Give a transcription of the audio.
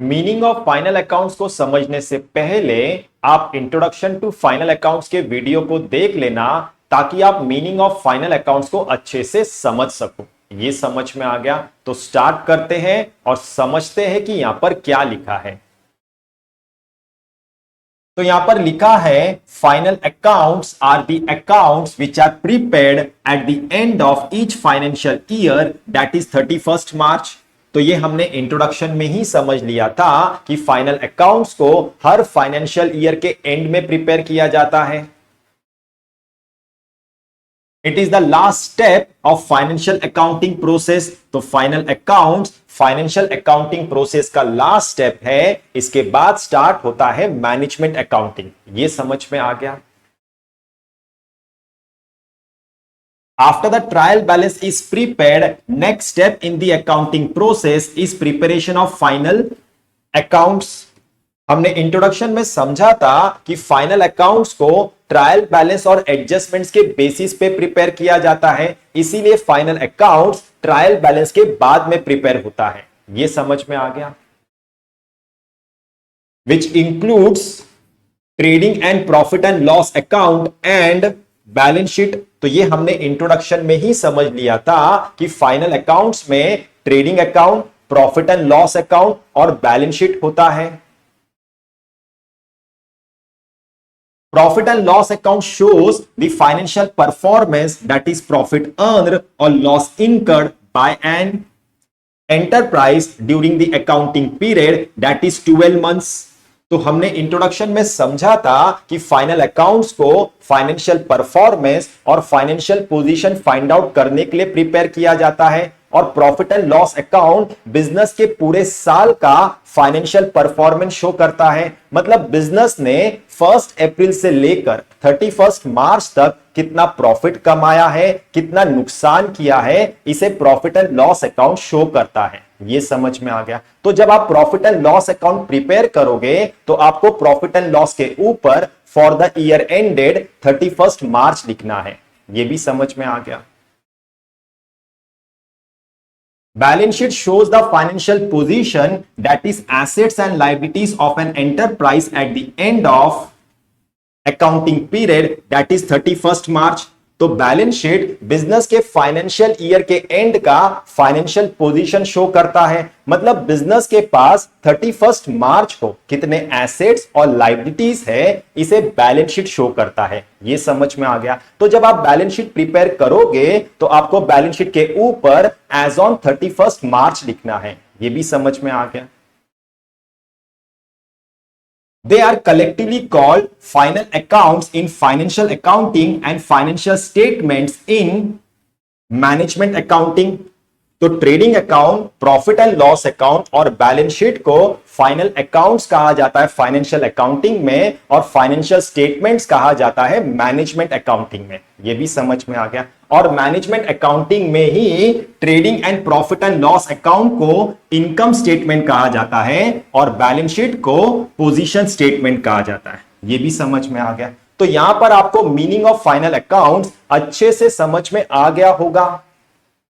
Meaning of final accounts को समझने से पहले आप इंट्रोडक्शन टू फाइनल अकाउंट्स के वीडियो को देख लेना, ताकि आप मीनिंग ऑफ फाइनल अकाउंट्स को अच्छे से समझ सको। ये समझ में आ गया तो स्टार्ट करते हैं और समझते हैं कि यहां पर क्या लिखा है। तो यहां पर लिखा है final accounts are the accounts which are prepared at the end of each financial year that is 31 March. तो ये हमने इंट्रोडक्शन में ही समझ लिया था कि फाइनल अकाउंट्स को हर फाइनेंशियल ईयर के एंड में प्रिपेयर किया जाता है। It is the last step of financial accounting process. तो final accounts financial accounting process का लास्ट स्टेप है। इसके बाद स्टार्ट होता है मैनेजमेंट अकाउंटिंग। ये समझ में आ गया। After the trial balance is prepared, next step in the accounting process is preparation of final accounts. हमने इंट्रोडक्शन में समझा था कि फाइनल अकाउंट्स को ट्रायल बैलेंस और एडजस्टमेंट्स के बेसिस पे प्रिपेयर किया जाता है, इसीलिए फाइनल अकाउंट्स ट्रायल बैलेंस के बाद में प्रिपेयर होता है। ये समझ में आ गया। Which includes trading and profit and loss account and balance sheet. तो ये हमने इंट्रोडक्शन में ही समझ लिया था कि फाइनल अकाउंट्स में trading account, profit and loss account और बैलेंस शीट होता है। Profit and loss account shows the financial performance that is profit earned और loss incurred by an enterprise during the accounting period that is 12 months. तो हमने introduction में समझा था कि फाइनल अकाउंट्स को फाइनेंशियल परफॉर्मेंस और फाइनेंशियल पोजीशन फाइंड आउट करने के लिए प्रिपेयर किया जाता है, और profit and loss account business के पूरे साल का फाइनेंशियल परफॉर्मेंस शो करता है। मतलब बिजनेस ने 1 अप्रैल से लेकर 31 मार्च तक कितना प्रॉफिट कमाया है, कितना नुकसान किया है, इसे profit and loss account show करता है। ये समझ में आ गया। तो जब आप profit and loss account prepare करोगे तो आपको प्रॉफिट एंड लॉस के ऊपर फॉर द ईयर एंडेड 31 मार्च लिखना है। ये भी समझ में आ गया। Balance sheet shows the financial position, that is assets and liabilities of an enterprise at the end of accounting period, that is 31st March. तो बैलेंस शीट बिजनेस के financial year के एंड का फाइनेंशियल पोजीशन शो करता है। मतलब business के पास 31 मार्च को कितने एसेट्स और लायबिलिटीज है, इसे बैलेंस शीट शो करता है। ये समझ में आ गया। तो जब आप बैलेंस शीट प्रिपेयर करोगे तो आपको बैलेंस शीट के ऊपर एज ऑन 31 मार्च लिखना है। ये भी समझ में आ गया। They are collectively called final accounts in financial accounting and financial statements in management accounting. तो trading account, profit and loss account और बैलेंस शीट को फाइनल अकाउंट्स कहा जाता है फाइनेंशियल अकाउंटिंग में, और फाइनेंशियल स्टेटमेंट्स कहा जाता है मैनेजमेंट अकाउंटिंग में। ये भी समझ में आ गया। और मैनेजमेंट अकाउंटिंग में ही trading and profit and loss account को इनकम स्टेटमेंट कहा जाता है और बैलेंस शीट को पोजीशन स्टेटमेंट कहा जाता है। ये भी समझ में आ गया। तो यहां पर आपको मीनिंग ऑफ फाइनल अकाउंट्स अच्छे से समझ में आ गया होगा।